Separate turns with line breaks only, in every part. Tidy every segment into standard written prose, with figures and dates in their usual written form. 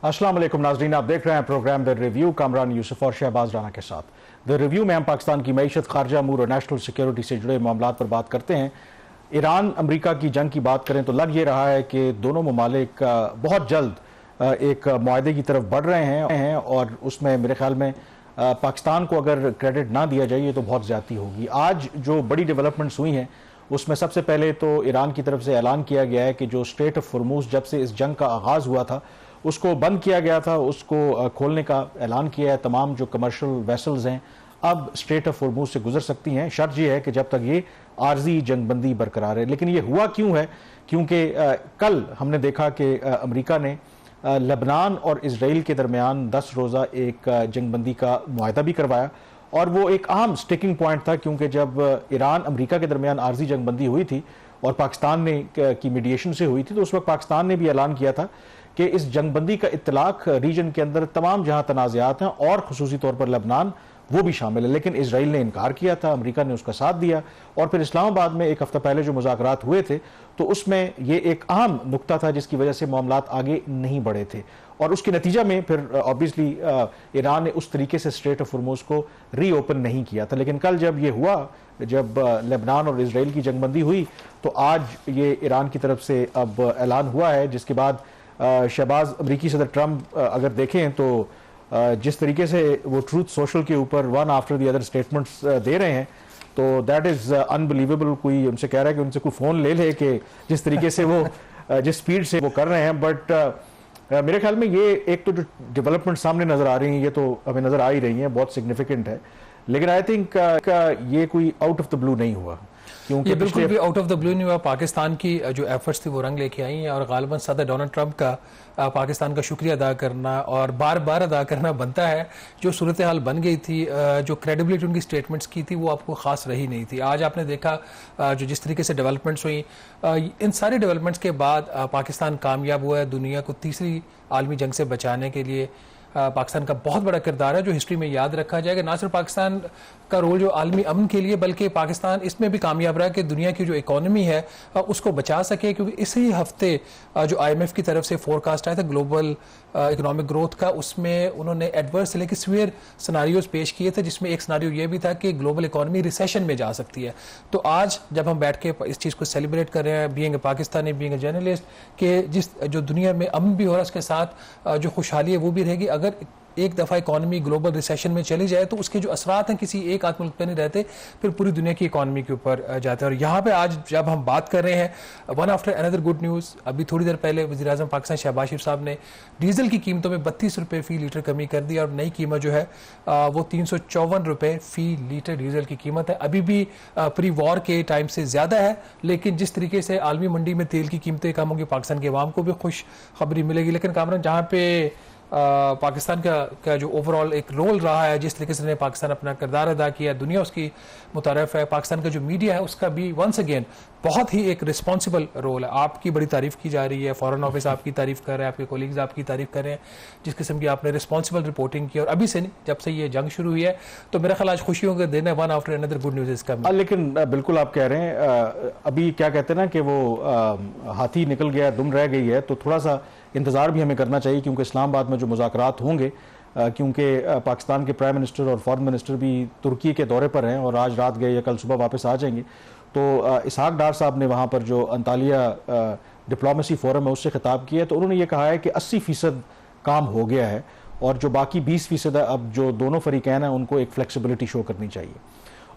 अस्सलाम वालेकुम नाजरीन, आप देख रहे हैं program the review Kamran Yousuf और शहबाज राना के साथ। द रिव्यू में हम पाकिस्तान की मईशत, खारजा अमूर और नेशनल सिक्योरिटी से जुड़े मामला पर बात करते हैं। ईरान अमरीका की जंग की बात करें तो लग ये रहा है कि दोनों ममालिक बहुत जल्द एक मुआहदे की तरफ बढ़ रहे हैं और उसमें मेरे ख्याल में पाकिस्तान को अगर क्रेडिट ना दिया जाए तो बहुत ज़्यादती होगी। आज जो बड़ी डेवलपमेंट्स हुई हैं उसमें सबसे पहले तो ईरान की तरफ से ऐलान किया गया है कि जो स्ट्रेट ऑफ हॉर्मुज़ जब से इस जंग का आगाज़ हुआ था उसको बंद किया गया था, उसको खोलने का ऐलान किया है। तमाम जो कमर्शियल वेसल्स हैं अब स्ट्रेट ऑफ हॉर्मुज़ से गुजर सकती हैं। शर्त यह है कि जब तक ये आर्जी जंगबंदी बरकरार है। लेकिन ये हुआ क्यों है? क्योंकि कल हमने देखा कि अमेरिका ने लेबनान और इसराइल के दरमियान 10 रोज़ा एक जंगबंदी का मुआहदा भी करवाया और वो एक अहम स्टिकिंग पॉइंट था, क्योंकि जब ईरान अमेरिका के दरमियान आर्जी जंगबंदी हुई थी और पाकिस्तान ने की मीडिएशन से हुई थी तो उस वक्त पाकिस्तान ने भी ऐलान किया था कि इस जंगबंदी का इत्तलाक रीजन के अंदर तमाम जहां तनाज़ात हैं और खुसूसी तौर पर लेबनान वो भी शामिल है। लेकिन इसराइल ने इनकार किया था, अमेरिका ने उसका साथ दिया और फिर इस्लामाबाद में एक हफ्ता पहले जो मुज़ाकरात हुए थे तो उसमें ये एक अहम नुक्ता था जिसकी वजह से मामलात आगे नहीं बढ़े थे और उसके नतीजा में फिर ऑब्वियसली ईरान ने उस तरीके से स्ट्रेट ऑफ हॉर्मुज़ को रीओपन नहीं किया था। लेकिन कल जब ये हुआ, जब लेबनान और इसराइल की जंगबंदी हुई तो आज ये ईरान की तरफ से अब ऐलान हुआ है, जिसके बाद शहबाज अमरीकी सदर ट्रंप अगर देखें तो जिस तरीके से वो ट्रूथ सोशल के ऊपर one after the other statements दे रहे हैं तो दैट इज़ अनबिलीवेबल। कोई उनसे कह रहा है कि उनसे कोई फ़ोन ले ले कि जिस तरीके से वो जिस स्पीड से वो कर रहे हैं। बट मेरे ख्याल में ये एक तो जो डेवलपमेंट सामने नज़र आ रही हैं ये तो हमें नज़र आ ही रही हैं, बहुत सिग्निफिकेंट है। लेकिन आई थिंक ये कोई आउट ऑफ द ब्लू नहीं हुआ, क्योंकि
ये बिल्कुल भी आउट ऑफ द ब्लू नहीं हुआ। पाकिस्तान की जो एफर्ट्स थी वो रंग लेके आई हैं और गालिबन सदर डोनाल्ड ट्रंप का पाकिस्तान का शुक्रिया अदा करना और बार बार अदा करना बनता है। जो सूरत हाल बन गई थी, जो क्रेडिबिलिटी उनकी स्टेटमेंट्स की थी वो आपको खास रही नहीं थी। आज आपने देखा जो जिस तरीके से डेवलपमेंट्स हुई, इन सारे डेवलपमेंट्स के बाद पाकिस्तान कामयाब हुआ है दुनिया को तीसरी आलमी जंग से बचाने के लिए। पाकिस्तान का बहुत बड़ा किरदार है जो हिस्ट्री में याद रखा जाएगा। ना सिर्फ पाकिस्तान का रोल जो आलमी अमन के लिए, बल्कि पाकिस्तान इसमें भी कामयाब रहा कि दुनिया की जो इकोनॉमी है उसको बचा सके। क्योंकि इसी हफ्ते जो IMF की तरफ से फोरकास्ट आया था ग्लोबल इकोनॉमिक ग्रोथ का, उसमें उन्होंने एडवर्स से लेकर सीवियर सिनारियोज पेश किए थे, जिसमें एक सिनारियो ये भी था कि ग्लोबल इकोनॉमी रिसेशन में जा सकती है। तो आज जब हम बैठ के इस चीज़ को सेलिब्रेट कर रहे हैं, being a Pakistani, being a journalist, कि जिस जो दुनिया में अमन भी हो रहा है उसके साथ जो खुशहाली है वो भी रहेगी। अगर एक दफ़ा इकॉनमी ग्लोबल रिसेशन में चली जाए तो उसके जो असरात हैं किसी एक आध मुल्क पे नहीं रहते, फिर पूरी दुनिया की इकॉनमी के ऊपर जाते हैं। और यहाँ पे आज जब हम बात कर रहे हैं one after another good news, अभी थोड़ी देर पहले वज़ीर-ए-आज़म पाकिस्तान शहबाज शरीफ साहब ने डीजल की कीमतों में 32 रुपये फ़ी लीटर कमी कर दी और नई कीमत जो है वो 354 रुपये फ़ी लीटर डीजल की कीमत है। अभी भी प्री वॉर के टाइम से ज़्यादा है, लेकिन जिस तरीके से आलमी मंडी में तेल की कीमतें कम होंगी पाकिस्तान के अवाम को भी खुश खबरी मिलेगी। लेकिन कामरान, जहाँ पे पाकिस्तान का जो ओवरऑल एक रोल रहा है, जिस तरीके से पाकिस्तान अपना किरदार अदा किया, दुनिया उसकी मुतारफ़ है। पाकिस्तान का जो मीडिया है उसका भी वंस अगेन बहुत ही एक रिस्पॉन्सिबल रोल है। आपकी बड़ी तारीफ़ की जा रही है, फॉरेन ऑफिस आपकी तारीफ़ कर रहे हैं, आपके कोलीग्स आपकी तारीफ़ कर रहे हैं, जिस किस्म की आपने रिस्पॉन्सिबल रिपोर्टिंग की। और अभी से नहीं, जब से ये जंग शुरू हुई है तो मेरा ख्याल आज खुशियों का दिन है, one after another good news इसका।
लेकिन बिल्कुल आप कह रहे हैं, अभी क्या कहते हैं ना कि वो हाथी निकल गया दुम रह गई है, तो थोड़ा सा इंतज़ार भी हमें करना चाहिए, क्योंकि इस्लामाबाद में जो मुज़ाकरात होंगे, क्योंकि पाकिस्तान के प्राइम मिनिस्टर और फॉरेन मिनिस्टर भी तुर्की के दौरे पर हैं और आज रात गए या कल सुबह वापस आ जाएंगे। तो इसहाक डार साहब ने वहाँ पर जो अंतालिया डिप्लोमेसी फोरम है उससे खिताब किया, तो उन्होंने ये कहा है कि 80% काम हो गया है और जो बाकी 20% है, अब जो दोनों फरीकैन हैं उनको एक फ्लेक्सिबिलिटी शो करनी चाहिए।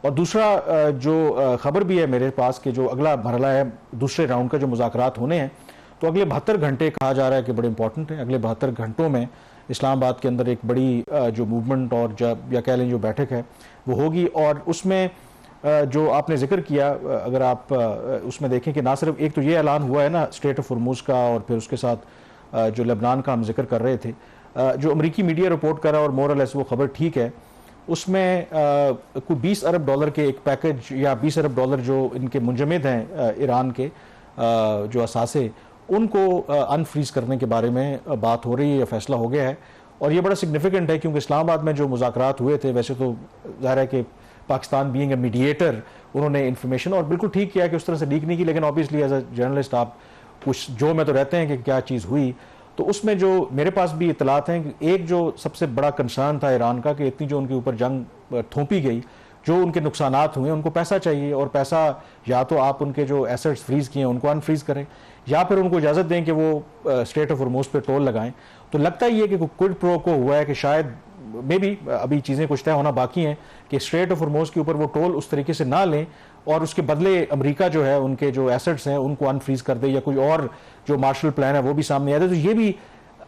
और दूसरा जो खबर भी है मेरे पास कि जो अगला मरहला है दूसरे राउंड का जो मुज़ाकरात होने हैं, तो अगले 72 घंटे कहा जा रहा है कि बड़े इंपॉर्टेंट है। अगले 72 घंटों में इस्लामाबाद के अंदर एक बड़ी जो मूवमेंट और जब या कह लें जो बैठक है वो होगी। और उसमें जो आपने जिक्र किया, अगर आप उसमें देखें कि ना सिर्फ एक तो ये ऐलान हुआ है ना स्ट्रेट ऑफ हॉर्मुज़ का, और फिर उसके साथ जो लेबनान का हम जिक्र कर रहे थे, जो अमरीकी मीडिया रिपोर्ट कर रहा है और मोर और लेस वो खबर ठीक है, उसमें कोई $20 अरब के एक पैकेज या $20 अरब जो इनके मुंजमद हैं ईरान के जो असासे, उनको अनफ्रीज करने के बारे में बात हो रही है, फैसला हो गया है। और ये बड़ा सिग्निफिकेंट है क्योंकि इस्लामाबाद में जो मुज़ाकरात हुए थे, वैसे तो ज़ाहिर है कि पाकिस्तान बीइंग ए मीडिएटर उन्होंने इन्फॉर्मेशन और बिल्कुल ठीक किया कि उस तरह से लीक नहीं की, लेकिन ऑब्वियसली एज अ जर्नलिस्ट आप कुछ जो में तो रहते हैं कि क्या चीज़ हुई। तो उसमें जो मेरे पास भी इतलात हैं कि एक जो सबसे बड़ा कंसर्न था ईरान का कि इतनी जो उनके ऊपर जंग थोपी गई, जो उनके नुकसानात हुए, उनको पैसा चाहिए, और पैसा या तो आप उनके जो एसेट्स फ्रीज किए हैं उनको अनफ्रीज करें, या फिर उनको इजाज़त दें कि वो स्ट्रेट ऑफ हॉर्मुज़ पे टोल लगाएं। तो लगता ही है कि क्विड प्रो को हुआ है कि शायद मे भी अभी चीज़ें कुछ तय होना बाकी हैं कि स्ट्रेट ऑफ हॉर्मुज़ के ऊपर वो टोल उस तरीके से ना लें, और उसके बदले अमेरिका जो है उनके जो एसेट्स हैं उनको अनफ्रीज कर दे, या कोई और जो मार्शल प्लान है वो भी सामने आ जाए। तो ये भी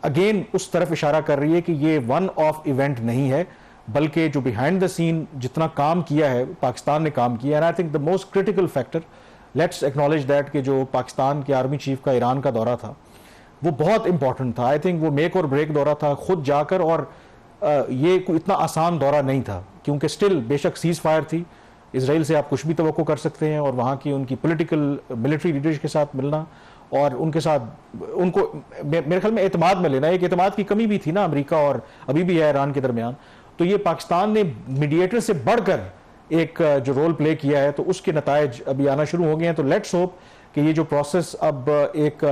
अगेन उस तरफ इशारा कर रही है कि ये वन ऑफ इवेंट नहीं है, बल्कि जो बिहाइंड द सीन जितना काम किया है पाकिस्तान ने काम किया है। And I think the most critical factor, let's acknowledge that, कि जो पाकिस्तान के आर्मी चीफ का ईरान का दौरा था वो बहुत इंपॉर्टेंट था। आई थिंक वो मेक और ब्रेक दौरा था, खुद जाकर, और ये कोई इतना आसान दौरा नहीं था, क्योंकि स्टिल बेशक सीज फायर थी, इसराइल से आप कुछ भी तवक्को कर सकते हैं, और वहाँ की उनकी पॉलिटिकल मिलिट्री लीडर्स के साथ मिलना और उनके साथ उनको मेरे ख्याल में एतमाद में लेना, एक एतमाद की कमी भी थी ना अमेरिका और अभी भी है ईरान के दरमियान। तो ये पाकिस्तान ने मीडिएटर से बढ़कर एक जो रोल प्ले किया है, तो उसके नतायज अभी आना शुरू हो गए हैं। तो लेट्स होप कि ये जो प्रोसेस अब एक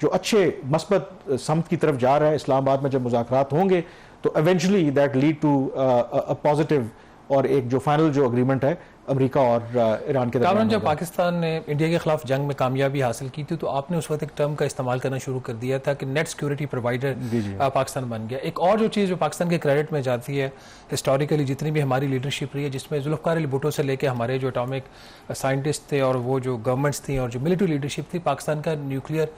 जो अच्छे मस्बत समत की तरफ जा रहा है, इस्लामाबाद में जब मुज़ाकरात होंगे तो eventually that lead to a positive और एक जो फाइनल जो अग्रीमेंट है अमेरिका और ईरान के दरमियान।
जब पाकिस्तान ने इंडिया के खिलाफ जंग में कामयाबी हासिल की थी, तो आपने उस वक्त एक टर्म का इस्तेमाल करना शुरू कर दिया था कि नेट सिक्योरिटी प्रोवाइडर पाकिस्तान बन गया। एक और जो चीज़ जो पाकिस्तान के क्रेडिट में जाती है, हिस्टोरिकली जितनी भी हमारी लीडरशिप रही है, जिसमें जुल्फ़िकार अली भुट्टो से लेके हमारे जो एटॉमिक साइंटिस्ट थे और वो जो गवर्नमेंट्स थी और जो मिलिट्री लीडरशिप थी, पाकिस्तान का न्यूक्लियर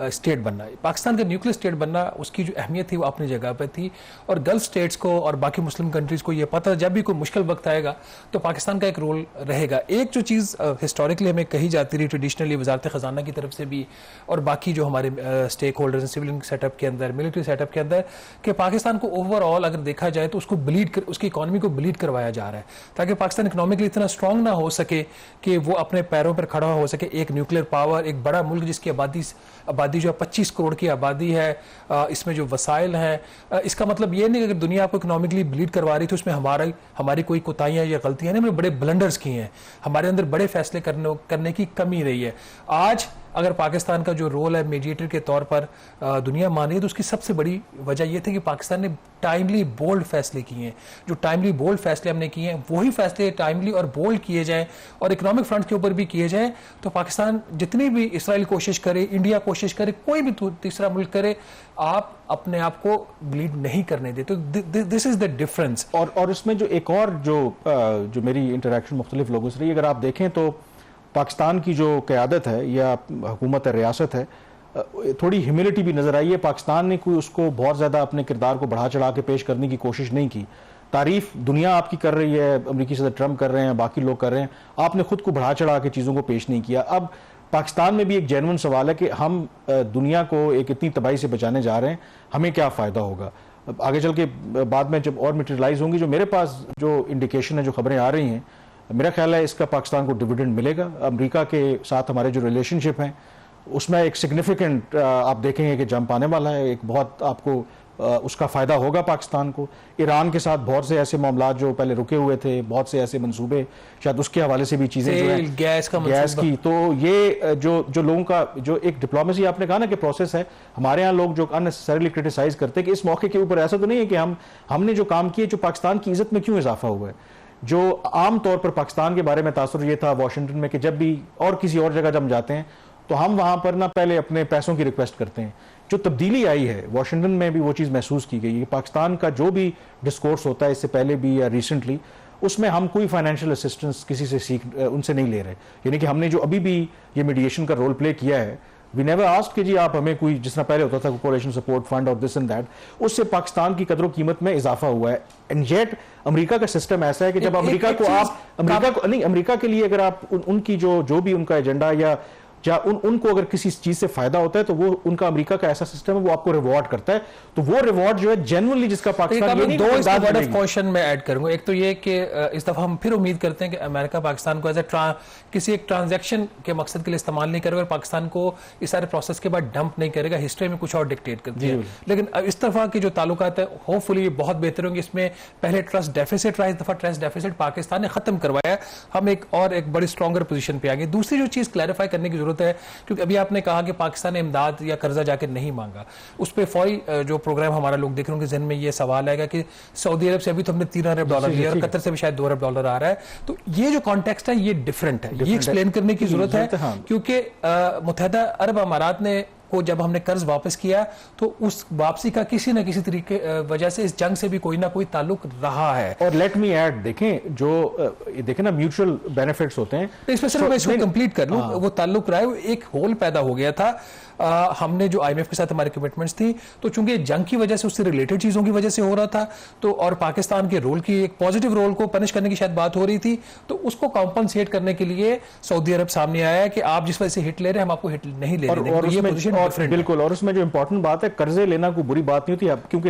स्टेट बनना, पाकिस्तान का न्यूक्लियर स्टेट बनना, उसकी जो अहमियत थी वो अपनी जगह पर थी। और गल्फ स्टेट्स को और बाकी मुस्लिम कंट्रीज़ को ये पता, जब भी कोई मुश्किल वक्त आएगा तो पाकिस्तान का एक रोल रहेगा। एक जो चीज़ हिस्टोरिकली हमें कही जाती रही, ट्रेडिशनली वजारत ख़जाना की तरफ से भी और बाकी जो हमारे स्टेक होल्डर्स हैं सिविलियन सेटअप के अंदर, मिलिट्री सेटअप के अंदर, कि पाकिस्तान को ओवरऑल अगर देखा जाए तो उसको उसकी इकॉनमी को ब्लीड करवाया जा रहा है, ताकि पाकिस्तान इकनॉमिकली इतना स्ट्रॉन्ग ना हो सके कि वो अपने पैरों पर खड़ा हो सके। एक न्यूक्लियर पावर, एक बड़ा मुल्क जिसकी आबादी जो 25 करोड़ की आबादी है, इसमें जो वसाइल हैं, इसका मतलब ये नहीं कि अगर दुनिया आपको इकोनॉमिकली ब्लीड करवा रही थी उसमें हमारी कोई कोताहियां या गलतियां नहीं, बड़े ब्लंडर्स की हैं, हमारे अंदर बड़े फैसले करने की कमी रही है। आज अगर पाकिस्तान का जो रोल है मीडिएटर के तौर पर दुनिया मान रही है, तो उसकी सबसे बड़ी वजह यह थी कि पाकिस्तान ने टाइमली बोल्ड फैसले किए हैं। जो टाइमली बोल्ड फैसले हमने किए हैं, वही फैसले टाइमली और बोल्ड किए जाएं और इकोनॉमिक फ्रंट के ऊपर भी किए जाएं, तो पाकिस्तान जितनी भी इसराइल कोशिश करे, इंडिया कोशिश करे, कोई भी तीसरा मुल्क करे, आप अपने आप को ब्लीड नहीं करने दे। तो दिस इज द डिफरेंस।
और इसमें जो एक और जो मेरी इंटरेक्शन मुख्तलिफ लोगों से रही, अगर आप देखें तो पाकिस्तान की जो क़यादत है या हुकूमत रियासत है, थोड़ी ह्यूमिलिटी भी नज़र आई है। पाकिस्तान ने कोई उसको बहुत ज़्यादा अपने किरदार को बढ़ा चढ़ा के पेश करने की कोशिश नहीं की। तारीफ दुनिया आपकी कर रही है, अमेरिकी सदर ट्रंप कर रहे हैं, बाकी लोग कर रहे हैं, आपने खुद को बढ़ा चढ़ा के चीज़ों को पेश नहीं किया। अब पाकिस्तान में भी एक जेन्युइन सवाल है कि हम दुनिया को एक इतनी तबाही से बचाने जा रहे हैं, हमें क्या फ़ायदा होगा। आगे चल के बाद में जब और मटेरियलाइज होंगी, जो मेरे पास जो इंडिकेशन है, जो खबरें आ रही हैं, मेरा ख्याल है इसका पाकिस्तान को डिविडेंड मिलेगा। अमेरिका के साथ हमारे जो रिलेशनशिप हैं उसमें एक सिग्निफिकेंट आप देखेंगे कि जंप आने वाला है, एक बहुत आपको उसका फ़ायदा होगा पाकिस्तान को। ईरान के साथ बहुत से ऐसे मामला जो पहले रुके हुए थे, बहुत से ऐसे मंसूबे, शायद उसके हवाले से भी चीज़ें जो है गैस की, तो ये जो लोगों का जो एक डिप्लोमेसी आपने कहा ना कि प्रोसेस है, हमारे यहाँ लोग जो अननेसेसरीली क्रिटिसाइज करते हैं कि इस मौके के ऊपर ऐसा तो नहीं है कि हमने जो काम किए, जो पाकिस्तान की इज्जत में क्यों इजाफा हुआ है। जो आम तौर पर पाकिस्तान के बारे में तासुर ये था वाशिंगटन में कि जब भी और किसी और जगह जब जाते हैं तो हम वहां पर ना पहले अपने पैसों की रिक्वेस्ट करते हैं। जो तब्दीली आई है वाशिंगटन में भी वो चीज़ महसूस की गई है। पाकिस्तान का जो भी डिस्कोर्स होता है, इससे पहले भी या रिसेंटली, उसमें हम कोई फाइनेंशियल असिस्टेंस किसी से उनसे नहीं ले रहे। यानी कि हमने जो अभी भी ये मीडिएशन का रोल प्ले किया है, वी नेवर आस्क्ड कि जी आप हमें कोई, जिस तरह पहले होता था कोऑपरेशन सपोर्ट फंड और दिस एंड दैट, उससे पाकिस्तान की कदर कीमत में इजाफा हुआ है। एंड येट अमेरिका का सिस्टम ऐसा है कि जब अमेरिका के लिए अगर आप उनकी जो भी उनका एजेंडा या उनको अगर किसी चीज से फायदा होता है तो वो उनका अमेरिका का ऐसा सिस्टम है, वो आपको रिवॉर्ड करता है। तो वो रिवॉर्ड जो है जेन्युइनली जिसका पाकिस्तान ये
दो वर्ड ऑफ क्वेश्चन में ऐड करूंगा। एक तो ये कि इस दफा हम फिर उम्मीद करते हैं कि अमेरिका पाकिस्तान को किसी एक ट्रांजैक्शन के मकसद के लिए इस्तेमाल नहीं करेगा और पाकिस्तान को इस सारे प्रोसेस के बाद डंप नहीं करेगा। हिस्ट्री में कुछ और डिक्टेट करती है, लेकिन इस दफा की जो ताल्लुकात है होपफुली बहुत बेहतर होंगे। इसमें पहले ट्रस्ट डेफिसिट रहा, इस दफा ट्रस्ट डेफिसिट पाकिस्तान ने खत्म करवाया, हम एक बड़ी स्ट्रॉन्गर पोजीशन पे आ गए। दूसरी जो चीज क्लैरिफाई करने की जरूरत जरूरत है, क्योंकि अभी आपने कहा कि पाकिस्तान ने इमदाद या कर्जा जाकर नहीं मांगा, उस पर फौरी जो प्रोग्राम हमारा लोग देख रहे हैं उनके जहन में ये सवाल आएगा कि सऊदी अरब से अभी तो हमने $3 अरब लिया और कतर से भी शायद $2 अरब आ रहा है, तो ये जो कॉन्टेक्स्ट है ये डिफरेंट है, ये एक्सप्लेन करने की जरूरत है, क्योंकि मुत्तहिदा अरब अमारात ने को जब हमने कर्ज वापस किया तो उस वापसी का किसी न किसी तरीके वजह से इस जंग से भी कोई ना कोई ताल्लुक रहा है।
और लेट मी ऐड, देखें ना म्यूचुअल बेनिफिट्स होते हैं,
इसमें सिर्फ मैं इसको कंप्लीट कर लूं, वो ताल्लुक रहा है, वो एक होल पैदा हो गया था। हमने जो IMF के साथ हमारी कमिटमेंट्स थी, तो चूंकि जंग की वजह से उससे रिलेटेड चीजों की वजह से हो रहा था, तो और पाकिस्तान के रोल की एक पॉजिटिव रोल को पनिश करने की शायद बात हो रही थी, तो उसको कॉम्पनसेट करने के लिए सऊदी अरब सामने आया है कि आप जिस वजह से हिट ले रहे हैं हम आपको हिट नहीं ले रहे हैं।
बिल्कुल, और उसमें जो इंपॉर्टेंट बात है, कर्जे लेना कोई बुरी बात नहीं होती, क्योंकि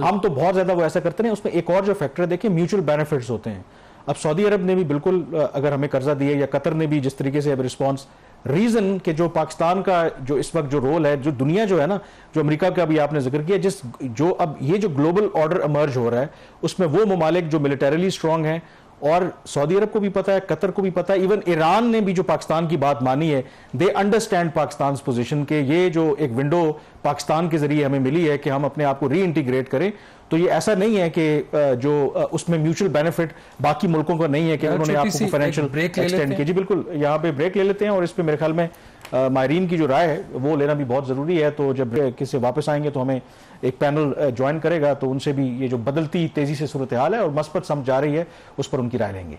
हम तो बहुत ज्यादा वो ऐसा करते हैं। उसमें एक और जो फैक्टर देखिए, म्यूचुअल बेनिफिट्स होते हैं। अब सऊदी अरब ने भी बिल्कुल अगर हमें कर्जा दिया, या कतर ने भी जिस तरीके से अब रिस्पॉन्स, रीजन के जो पाकिस्तान का जो इस वक्त जो रोल है, जो दुनिया जो है ना, जो अमेरिका का भी आपने जिक्र किया, जो अब ये जो ग्लोबल ऑर्डर इमर्ज हो रहा है, उसमें वो ममालिक जो मिलिटरीली स्ट्रांग हैं, और सऊदी अरब को भी पता है, कतर को भी पता है, इवन ईरान ने भी जो पाकिस्तान की बात मानी है, दे अंडरस्टैंड पाकिस्तान पोजीशन के ये जो एक विंडो पाकिस्तान के जरिए हमें मिली है कि हम अपने आप को री इंटीग्रेट करें, तो ये ऐसा नहीं है कि जो उसमें म्यूचुअल बेनिफिट बाकी मुल्कों का नहीं है कि उन्होंने आपको फाइनेंशियल एक्सटेंड किया। जी बिल्कुल, यहाँ पे ब्रेक ले लेते हैं, और इस पे मेरे ख्याल में मायरीन की जो राय है वो लेना भी बहुत जरूरी है। तो जब किसी वापस आएंगे तो हमें एक पैनल ज्वाइन करेगा, तो उनसे भी ये जो बदलती तेजी से सूरत हाल है और मस्बत समझ जा रही है, उस पर उनकी राय लेंगे।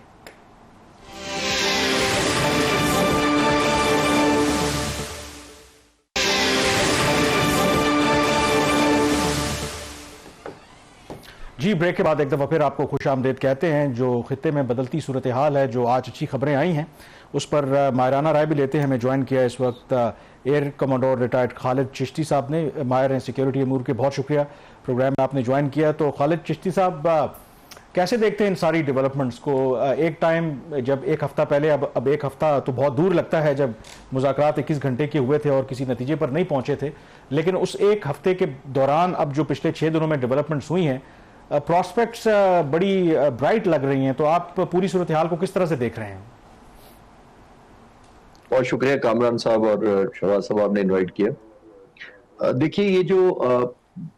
जी, ब्रेक के बाद एक दफ़ा फिर आपको खुश आमदेद कहते हैं। जो खित्ते में बदलती सूरत हाल है, जो आज अच्छी खबरें आई हैं, उस पर मायराना राय भी लेते हैं। हमें ज्वाइन किया इस वक्त air commander retired Khalid Chishti साहब ने। माहिर हैं सिक्योरिटी अमूर के, बहुत शुक्रिया प्रोग्राम में आपने ज्वाइन किया। तो खालिद चिश्ती साहब, कैसे देखते हैं इन सारी डेवलपमेंट्स को? एक टाइम जब एक हफ्ता पहले, अब एक हफ्ता तो बहुत दूर लगता है, जब मुज़ाकरात 21 घंटे के हुए थे और किसी नतीजे पर नहीं पहुंचे थे, लेकिन उस एक हफ्ते के दौरान अब जो पिछले 6 दिनों में डेवलपमेंट्स हुई हैं, प्रॉस्पेक्ट्स बड़ी ब्राइट लग रही हैं। तो आप पूरी सूरत हाल को किस तरह से देख रहे हैं?
बहुत शुक्रिया कामरान साहब और शहबाज साहब, आपने इनवाइट किया। देखिए, ये जो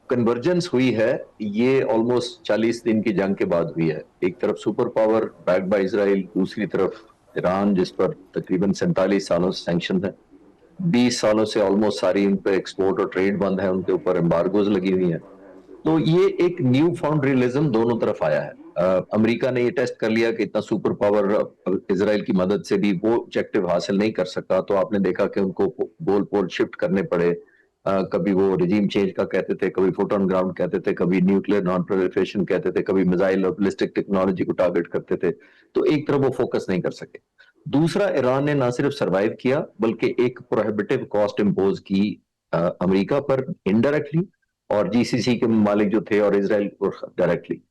कन्वर्जेंस हुई है, ये ऑलमोस्ट 40 दिन की जंग के बाद हुई है। एक तरफ super power backed by Israel, दूसरी तरफ ईरान जिस पर तकरीबन 47 सालों से सैंक्शन है, 20 सालों से ऑलमोस्ट सारी इन पे एक्सपोर्ट और ट्रेड बंद है, उनके ऊपर एम्बार्गोज लगी हुई है। तो ये एक न्यू फाउंड रियलिज्म दोनों तरफ आया है। अमेरिका ने ये टेस्ट कर लिया कि इतना सुपर पावर इजराइल की मदद से भी वो ऑब्जेक्टिव हासिल नहीं कर सका, तो आपने देखा कि उनको गोल पोल शिफ्ट करने पड़े। कभी वो रिजीम चेंज का कहते थे, कभी फुट ऑन ग्राउंड कहते थे, कभी न्यूक्लियर नॉन प्रोलिफरेशन कहते थे, कभी मिसाइल और बैलिस्टिक टेक्नोलॉजी को टारगेट करते थे। तो एक तरफ वो फोकस नहीं कर सके। दूसरा, ईरान ने ना सिर्फ सर्वाइव किया बल्कि एक प्रोहिबिटिव कॉस्ट इम्पोज की अमेरिका पर इनडायरेक्टली, और जीसीसी के मालिक जो थे, और इजराइल को डायरेक्टली।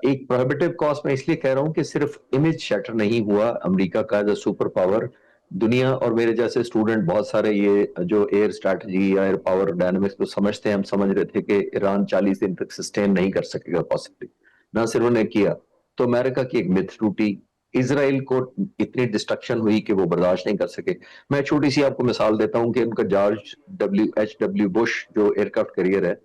एक प्रोहिबिटिव कॉस्ट मैं इसलिए कह रहा हूं कि सिर्फ इमेज शैटर नहीं हुआ अमेरिका का एज अ सुपर पावर। दुनिया और मेरे जैसे स्टूडेंट बहुत सारे ये जो एयर स्ट्रैटेजी या एयर पावर डायनामिक्स को समझते हैं, हम समझ रहे थे कि ईरान 40 दिन तक सस्टेन नहीं कर सकेगा पॉसिबली। ना सिर्फ उन्हें किया तो अमेरिका की एक मिथ टूटी, इजराइल को इतनी डिस्ट्रक्शन हुई कि वो बर्दाश्त नहीं कर सके। मैं छोटी सी आपको मिसाल देता हूं कि उनका जॉर्ज H.W. बुश जो एयरक्राफ्ट कैरियर है,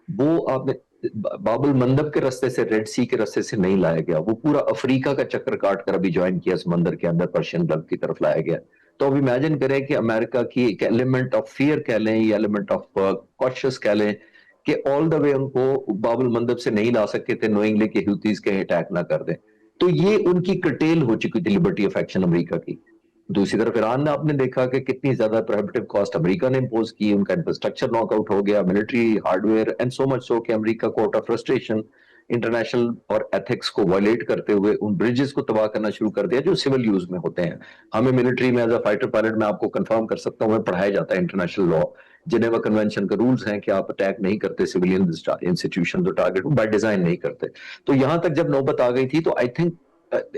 वो आपने बाबुल मंदब के रास्ते से, रेड सी के रास्ते से नहीं लाया गया, वो पूरा अफ्रीका का चक्कर काट कर अभी ज्वाइन किया समंदर के अंदर, पर्शियन गल्फ की तरफ लाया गया। तो अब इमेजिन करें कि अमेरिका की एक एलिमेंट ऑफ फियर कह लें या एलिमेंट ऑफ कॉशियस कह लें कि ऑल द वे उनको बाबुल मंदब से नहीं ला सके थे, नोइंगली कि ह्यूथीज के अटैक ना कर दें। तो ये उनकी कर्टेल हो चुकी थी लिबर्टी ऑफ एक्शन अमेरिका की। दूसरी तरफ ईरान ने, आपने देखा कि कितनी ज्यादा प्रोहिबिटिव कॉस्ट अमेरिका ने इंपोज की, उनका इंफ्रास्ट्रक्चर नॉकआउट हो गया, military hardware, and so much so कि अमेरिका को आउट ऑफ फ्रस्ट्रेशन इंटरनेशनल और एथिक्स को वायलेट करते हुए उन ब्रिजेस को तबाह करना शुरू कर दिया जो सिविल यूज में होते हैं। हमें मिलिट्री में एज अ फाइटर पायलट मैं आपको कंफर्म कर सकता हूं, हमें पढ़ाया जाता है इंटरनेशनल लॉ, जिनेवा कन्वेंशन के रूल्स हैं कि आप अटैक नहीं करते सिविलियन इंस्टीट्यूशन जो टारगेट बाय डिजाइन नहीं करते। तो यहां तक जब नौबत आ गई थी तो आई थिंक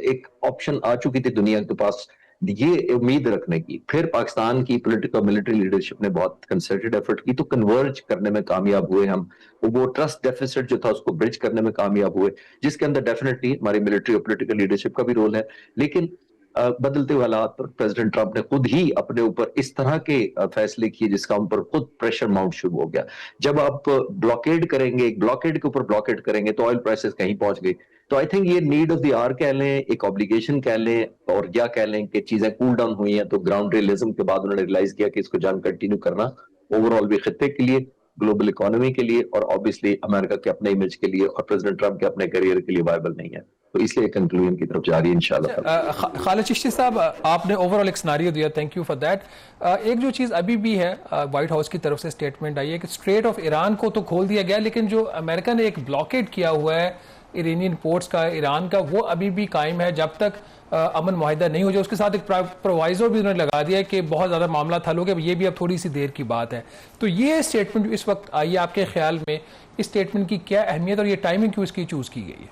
एक ऑप्शन आ चुकी थी दुनिया के पास ये उम्मीद रखने की। फिर पाकिस्तान की पॉलिटिकल मिलिट्री लीडरशिप ने बहुत कंसर्टेड एफर्ट की, तो कन्वर्ज करने में कामयाब हुए हम। वो ट्रस्ट डेफिसिट जो था उसको ब्रिज करने में कामयाब हुए, जिसके अंदर डेफिनेटली हमारी मिलिट्री और पॉलिटिकल लीडरशिप का भी रोल है। लेकिन बदलते हुए हालात पर प्रेसिडेंट ट्रंप ने खुद ही अपने ऊपर इस तरह के फैसले किए जिसका उन पर खुद प्रेशर माउंट शुरू हो गया। जब आप ब्लॉकेड करेंगे, एक ब्लॉकेड के ऊपर ब्लॉकेड करेंगे तो ऑयल प्राइसेस कहीं पहुंच गई। तो आई थिंक ये नीड ऑफ द आवर कह लें, एक ऑब्लिगेशन कह लें, और क्या कह लें कि चीजें कूल डाउन हुई हैं, तो ग्राउंड रियलिज्म के बाद उन्होंने रियलाइज किया कि इसको जान कंटिन्यू करना ओवरऑल भी खत्ते के लिए, ग्लोबल इकोनॉमी के लिए और ऑब्वियसली अमेरिका के अपने इमेज के लिए और प्रेसिडेंट ट्रंप के अपने करियर के लिए वायबल नहीं है। तो इसलिए कंक्लूजन की तरफ जा रही है इंशाल्लाह।
खालिद चिश्ती साहब, आपने ओवरऑल एक सिनेरियो दिया, थैंक यू फॉर दैट। एक जो चीज़ अभी भी है, व्हाइट हाउस की तरफ से स्टेटमेंट आई है कि स्ट्रेट ऑफ ईरान को तो खोल दिया गया, लेकिन जो अमेरिका ने एक ब्लॉकेड किया हुआ है इरानियन पोर्ट्स का, ईरान का, वो अभी भी कायम है जब तक अमन मुआहिदा नहीं हो जाए। उसके साथ एक प्रोवाइजो भी उन्होंने लगा दिया है कि बहुत ज़्यादा मामला हल हो गया, ये भी अब थोड़ी सी देर की बात है। तो ये स्टेटमेंट जो इस वक्त आई है, आपके ख्याल में इस स्टेटमेंट की क्या अहमियत और ये टाइमिंग क्यों इसकी चूज की गई है?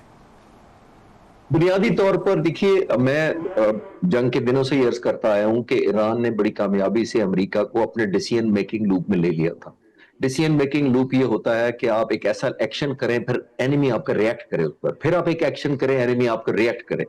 बुनियादी तौर पर देखिए, मैं जंग के दिनों से ये अर्ज करता आया हूं कि ईरान ने बड़ी कामयाबी से अमेरिका को अपने डिसीजन मेकिंग लूप में ले लिया था। डिसीजन मेकिंग लूप ये होता है कि आप एक ऐसा एक्शन करें, फिर एनिमी आपका रिएक्ट करे उस पर, फिर आप एक एक्शन करें, एनिमी आपका रिएक्ट करे।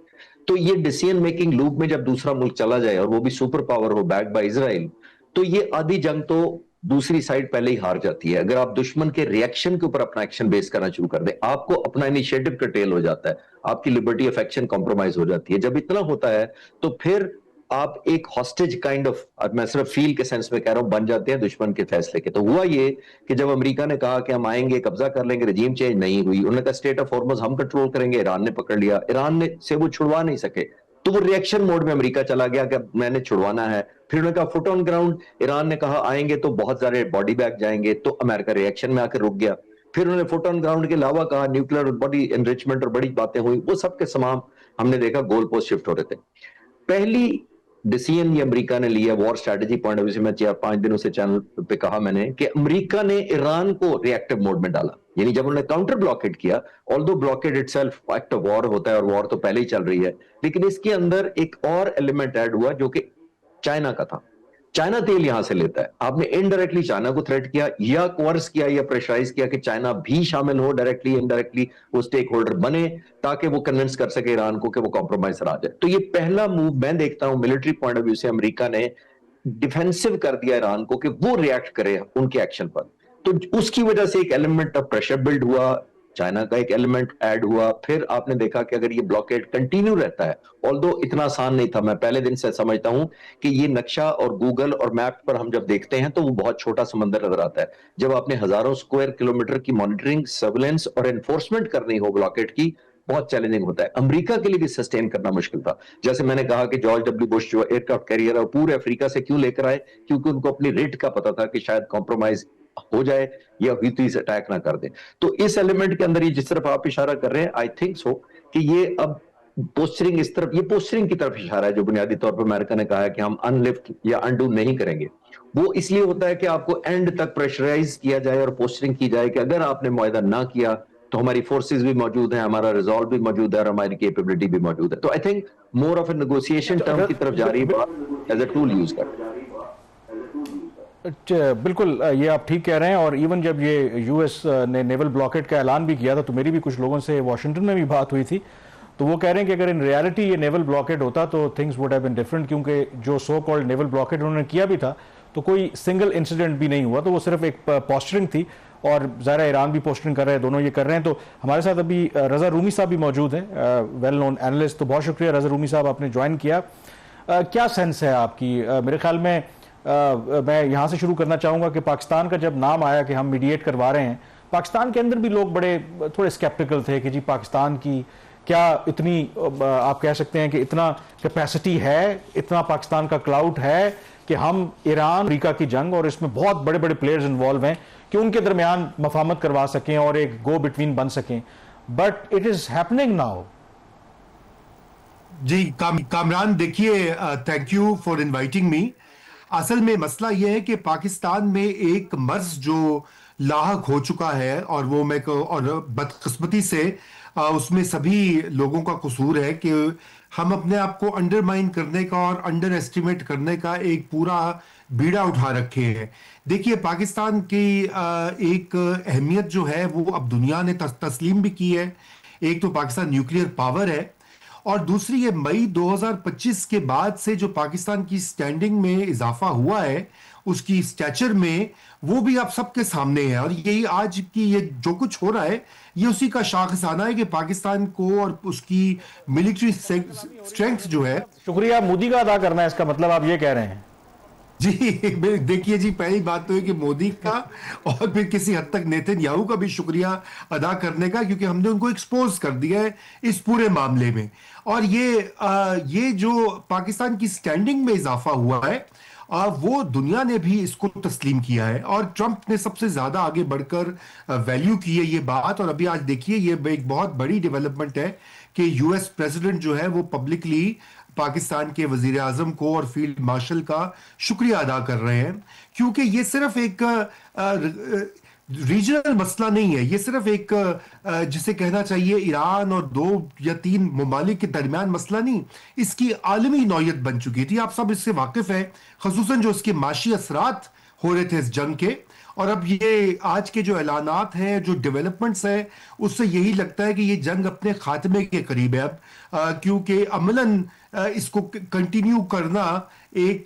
तो ये डिसीजन मेकिंग लूप में जब दूसरा मुल्क चला जाए और वो भी सुपर पावर हो, बैक बाय इजराइल, तो ये आधी जंग तो दूसरी साइड पहले ही हार जाती है। अगर आप दुश्मन के रिएक्शन के ऊपर अपना एक्शन बेस करना शुरू कर दें, आपको अपना इनिशिएटिव कर्टेल हो जाता है, आपकी लिबर्टी ऑफ एक्शन कॉम्प्रोमाइज हो जाती है। जब इतना होता है तो फिर आप एक हॉस्टेज काइंड ऑफ, मैं सिर्फ फील के सेंस में कह रहा हूं, बन जाते हैं दुश्मन के फैसले के। तो हुआ ये कि जब अमेरिका ने कहा कि हम आएंगे, कब्जा कर लेंगे, रजीम चेंज नहीं हुई, उन्होंने कहा स्टेट ऑफ हॉर्मुज़ हम कंट्रोल करेंगे, ईरान ने पकड़ लिया, ईरान ने से वो छुड़वा नहीं सके, तो वो रिएक्शन मोड में अमेरिका चला गया कि मैंने छुड़वाना है। फिर उन्होंने कहा फुट ऑन ग्राउंड, ईरान ने कहा आएंगे तो बहुत सारे बॉडी बैग जाएंगे, तो अमेरिका रिएक्शन में आकर रुक गया। फिर उन्होंने फुट ऑन ग्राउंड के अलावा कहा न्यूक्लियर और बॉडी एनरिचमेंट और बड़ी बातें हुई, वो सबके तमाम हमने देखा गोल पोस्ट शिफ्ट हो रहे थे। पहली डिसीजन ये अमेरिका ने लिया war strategy point of view से, मैं 4-5 दिनों से चैनल पे कहा मैंने कि अमेरिका ने ईरान को रिएक्टिव मोड में डाला। यानी जब उन्होंने काउंटर ब्लॉकेड किया, although blockade itself act of war होता है और वॉर तो पहले ही चल रही है, लेकिन इसके अंदर एक और एलिमेंट ऐड हुआ जो कि चाइना का था। चाइना तेल यहां से लेता है, आपने इनडायरेक्टली चाइना को थ्रेट किया या कोर्स किया या प्रेशराइज किया कि चाइना भी शामिल हो, डायरेक्टली इनडायरेक्टली वो स्टेक होल्डर बने, ताकि वो कन्विंस कर सके ईरान को कि वो कॉम्प्रोमाइज आ जाए। तो ये पहला मूव मैं देखता हूं मिलिट्री पॉइंट ऑफ व्यू से, अमेरिका ने डिफेंसिव कर दिया ईरान को कि वो रिएक्ट करे उनके एक्शन पर। तो उसकी वजह से एक एलिमेंट ऑफ प्रेशर बिल्ड हुआ, चाइना का एक एलिमेंट ऐड हुआ। फिर आपने देखा कि अगर ये ब्लॉकेड कंटिन्यू रहता है, ऑल्दो इतना आसान नहीं था, मैं पहले दिन से समझता हूं कि ये नक्शा और गूगल और मैप पर हम जब देखते हैं तो वो बहुत छोटा समंदर नजर आता है। जब आपने हजारों स्क्वायर किलोमीटर की मॉनिटरिंग, सर्विलेंस और एनफोर्समेंट करनी हो ब्लॉकेड की, बहुत चैलेंजिंग होता है। अमेरिका के लिए भी सस्टेन करना मुश्किल था। जैसे मैंने कहा कि जॉर्ज डब्ल्यू बुश जो एयरक्राफ्ट कैरियर है पूरे अफ्रीका से क्यों लेकर आए, क्योंकि उनको अपनी रेट का पता था कि शायद कॉम्प्रोमाइज हो जाए या हुतीज अटैक ना कर दे। तो इस एलिमेंट के अंदर ये जिस तरफ आप इशारा कर रहे हैं, आई थिंक सो कि ये अब पोस्चरिंग इस तरफ, ये पोस्चरिंग की तरफ इशारा है जो बुनियादी तौर पर अमेरिका ने कहा है कि हम अनलिफ्ट या अनडू नहीं करेंगे। वो इसलिए होता है कि आपको एंड तक प्रेशराइज किया जाए और पोस्चरिंग की जाए कि अगर आपने मुआहदा ना किया तो हमारी फोर्सेस भी मौजूद हैं, हमारा रिजॉल्व भी मौजूद है और हमारी कैपेबिलिटी भी मौजूद है। तो I think more of A negotiation term की तरफ जा रही है, एज अ टूल यूज कर।
बिल्कुल, ये आप ठीक कह रहे हैं। और इवन जब ये यूएस ने नेवल ब्लॉकेट का ऐलान भी किया था तो मेरी भी कुछ लोगों से वाशिंगटन में भी बात हुई थी, तो वो कह रहे हैं कि अगर इन रियलिटी ये नेवल ब्लॉकेट होता तो things would have been different, क्योंकि जो सो कॉल्ड नेवल ब्लॉकेट उन्होंने किया भी था तो कोई सिंगल इंसिडेंट भी नहीं हुआ, तो वो सिर्फ एक पोस्चरिंग थी। और ज़ाहिर ईरान भी पोस्टरिंग कर रहे हैं, दोनों ये कर रहे हैं। तो हमारे साथ अभी रज़ा रूमी साहब भी मौजूद हैं, वेल नोन एनालिस्ट। तो बहुत शुक्रिया रज़ा रूमी साहब, आपने ज्वाइन किया। क्या सेंस है आपकी? मेरे ख्याल में मैं यहाँ से शुरू करना चाहूँगा कि पाकिस्तान का जब नाम आया कि हम मीडिएट करवा रहे हैं, पाकिस्तान के अंदर भी लोग थोड़े स्केप्टिकल थे कि जी पाकिस्तान की क्या इतनी, आप कह सकते हैं कि इतना कैपेसिटी है, इतना पाकिस्तान का क्लाउड है कि हम ईरान अमेरिका की जंग, और इसमें बहुत बड़े बड़े प्लेयर्स इन्वॉल्व हैं, कि उनके दरमियान मफाहमत करवा सकें और एक गो बिटवीन बन सकें। But it is happening now.
जी कामरान, देखिए, thank you for inviting me. असल में मसला यह है कि पाकिस्तान में एक मर्ज जो लाहक हो चुका है, और वो और बदकिस्मती से उसमें सभी लोगों का कसूर है कि हम अपने आप को अंडरमाइन करने का और अंडर एस्टिमेट करने का एक पूरा बीड़ा उठा रखे हैं। देखिए, पाकिस्तान की एक अहमियत जो है वो अब दुनिया ने तस्लीम भी की है। एक तो पाकिस्तान न्यूक्लियर पावर है, और दूसरी ये मई 2025 के बाद से जो पाकिस्तान की स्टैंडिंग में इजाफा हुआ है, उसकी स्टैचर में, वो भी आप सबके सामने है। और यही आज की ये जो कुछ हो रहा है, ये उसी का शाखसाना है कि पाकिस्तान को और उसकी मिलिट्री स्ट्रेंथ जो है।
शुक्रिया मोदी का अदा करना है, इसका मतलब आप ये कह रहे हैं?
जी देखिए जी, पहली बात तो है कि मोदी का और फिर किसी हद तक नेतन्याहू का भी शुक्रिया अदा करने का, क्योंकि हमने उनको एक्सपोज कर दिया है इस पूरे मामले में। और ये जो पाकिस्तान की स्टैंडिंग में इजाफा हुआ है, वो दुनिया ने भी इसको तस्लीम किया है और ट्रंप ने सबसे ज्यादा आगे बढ़कर वैल्यू की है ये बात। और अभी आज देखिए, ये एक बहुत बड़ी डेवलपमेंट है कि यूएस प्रेसिडेंट जो है वो पब्लिकली पाकिस्तान के वजीर आजम को और फील्ड मार्शल का शुक्रिया अदा कर रहे हैं, क्योंकि ये सिर्फ एक रीजनल मसला नहीं है, ये सिर्फ एक जिसे कहना चाहिए ईरान और 2 या 3 ममालिक के दरमियान मसला नहीं, इसकी आलमी नौयत बन चुकी थी। आप सब इससे वाकिफ हैं, खसूसन जो इसके माशी असरात हो रहे थे इस जंग के। और अब ये आज के जो ऐलानात हैं, जो डेवलपमेंट्स हैं, उससे यही लगता है कि ये जंग अपने खात्मे के करीब है अब, क्योंकि अमलन इसको कंटिन्यू करना एक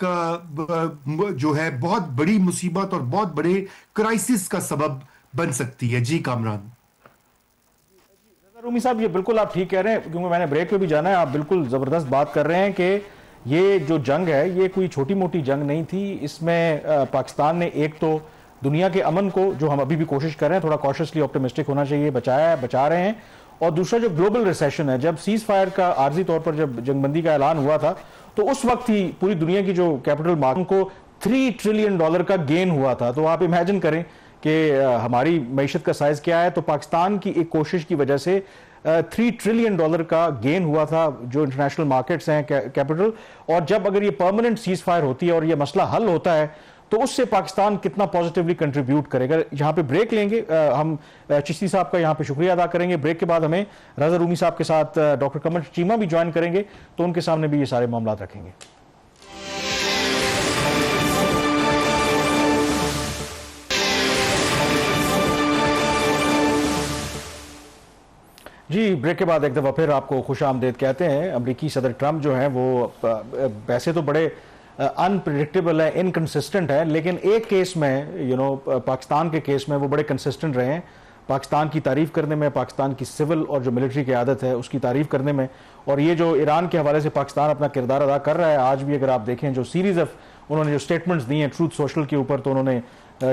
जो है बहुत बड़ी मुसीबत और बहुत बड़े क्राइसिस का सबब बन सकती है। जी कामरान।
रूमी साहब, ये बिल्कुल आप ठीक कह रहे हैं, क्योंकि मैंने ब्रेक पे भी जाना है। आप बिल्कुल जबरदस्त बात कर रहे हैं कि ये जो जंग है, ये कोई छोटी मोटी जंग नहीं थी। इसमें पाकिस्तान ने एक तो दुनिया के अमन को, जो हम अभी भी कोशिश कर रहे हैं, थोड़ा कॉशियसली ऑप्टिमिस्टिक होना चाहिए, बचा रहे हैं। और दूसरा जो ग्लोबल रिसेशन है, जब सीज फायर का आर्जी तौर पर जब जंगबंदी का ऐलान हुआ था, तो उस वक्त ही पूरी दुनिया की जो कैपिटल मार्केट को $3 ट्रिलियन का गेन हुआ था। तो आप इमेजिन करें कि हमारी मैशत का साइज क्या है। तो पाकिस्तान की एक कोशिश की वजह से $3 ट्रिलियन का गेन हुआ था जो इंटरनेशनल मार्केट्स हैं, कैपिटल। और जब अगर ये परमानेंट सीज फायर होती है और ये मसला हल होता है, तो उससे पाकिस्तान कितना पॉजिटिवली कंट्रीब्यूट करेगा। यहाँ पे ब्रेक लेंगे, हम चिश्ती साहब का यहाँ पे शुक्रिया अदा करेंगे। ब्रेक के बाद हमें रजा रूमी साहब के साथ डॉक्टर कमर चीमा भी ज्वाइन करेंगे, तो उनके सामने भी ये सारे मामला रखेंगे। जी, ब्रेक के बाद एक दफा फिर आपको खुश आमदेद कहते हैं। अमरीकी सदर ट्रंप जो है वो वैसे तो बड़े अनप्रिडिक्टेबल है, इनकंसिस्टेंट है, लेकिन एक केस में पाकिस्तान के केस में वो बड़े कंसिस्टेंट रहे हैं, पाकिस्तान की तारीफ करने में, पाकिस्तान की सिविल और जो मिलिट्री की आदत है उसकी तारीफ करने में। और ये जो ईरान के हवाले से पाकिस्तान अपना किरदार अदा कर रहा है, आज भी अगर आप देखें जो सीरीज ऑफ उन्होंने जो स्टेटमेंट्स दी हैं ट्रूथ सोशल के ऊपर, तो उन्होंने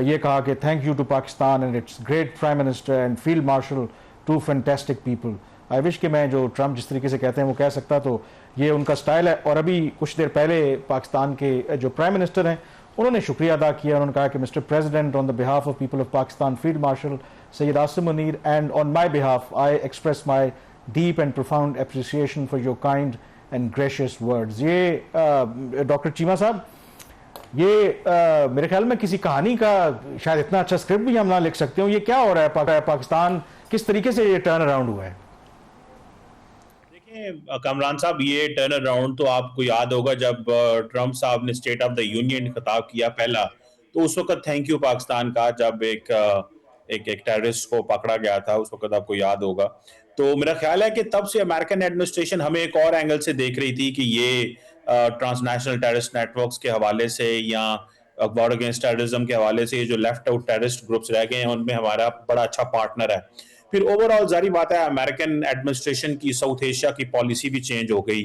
ये कहा कि thank you to Pakistan and it's great prime minister and field marshal, to fantastic people. I wish कि मैं जो ट्रंप जिस तरीके से कहते हैं वो कह सकता, तो ये उनका स्टाइल है। और अभी कुछ देर पहले पाकिस्तान के जो प्राइम मिनिस्टर हैं उन्होंने शुक्रिया अदा किया। उन्होंने कहा कि mister president, on the behalf of people of Pakistan, field marshal Syed Asim Munir, and on my behalf I express my deep and profound appreciation for your kind and gracious words. ये डॉक्टर चीमा साहब, ये मेरे ख्याल में किसी कहानी का शायद इतना अच्छा स्क्रिप्ट भी हम ना लिख सकते हो। ये क्या हो रहा है पाकिस्तान, किस तरीके से ये टर्न अराउंड हुआ है?
कमरान साहब, ये टर्न अराउंड तो आपको याद होगा जब ट्रंप साहब ने स्टेट ऑफ द यूनियन खिताब किया पहला, तो उस वक्त थैंक यू पाकिस्तान का, जब एक टेररिस्ट को पकड़ा गया था, उस वक्त आपको याद होगा। तो मेरा ख्याल है कि तब से अमेरिकन एडमिनिस्ट्रेशन हमें एक और एंगल से देख रही थी कि ये ट्रांसनेशनल टेररिस्ट नेटवर्क्स के हवाले से या वॉर अगेंस्ट टेररिज्म के हवाले से जो लेफ्ट आउट टेररिस्ट ग्रुप्स रह गए हैं, उनमें हमारा बड़ा अच्छा पार्टनर है। फिर ओवरऑल जारी बात है, अमेरिकन एडमिनिस्ट्रेशन की साउथ एशिया की पॉलिसी भी चेंज हो गई।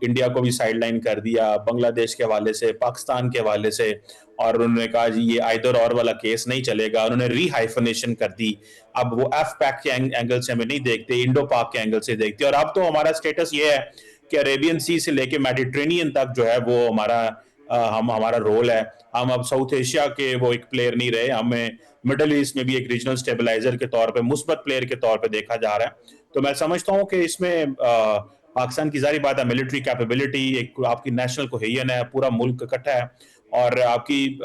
इंडिया को भी साइडलाइन कर दिया, बांग्लादेश के हवाले से, पाकिस्तान के हवाले से, और उन्होंने कहा जी ये आइदर और वाला केस नहीं चलेगा। उन्होंने रीहाइफनेशन कर दी। अब वो एफ पैक के एंगल से हमें नहीं देखते, इंडो पाक के एंगल से देखते। और अब तो हमारा स्टेटस ये है कि अरेबियन सी से लेके मेडिटेरेनियन तक जो है वो हमारा रोल है। हम अब साउथ एशिया के वो एक प्लेयर नहीं रहे, हमें मिडल ईस्ट में भी एक रीजनल स्टेबलाइजर के तौर पे, मुस्बत प्लेयर के तौर पे देखा जा रहा है। तो मैं समझता हूँ कि इसमें पाकिस्तान की जारी बात है, मिलिट्री कैपेबिलिटी, एक आपकी नेशनल कोहेजन है, पूरा मुल्क इकट्ठा है। और आपकी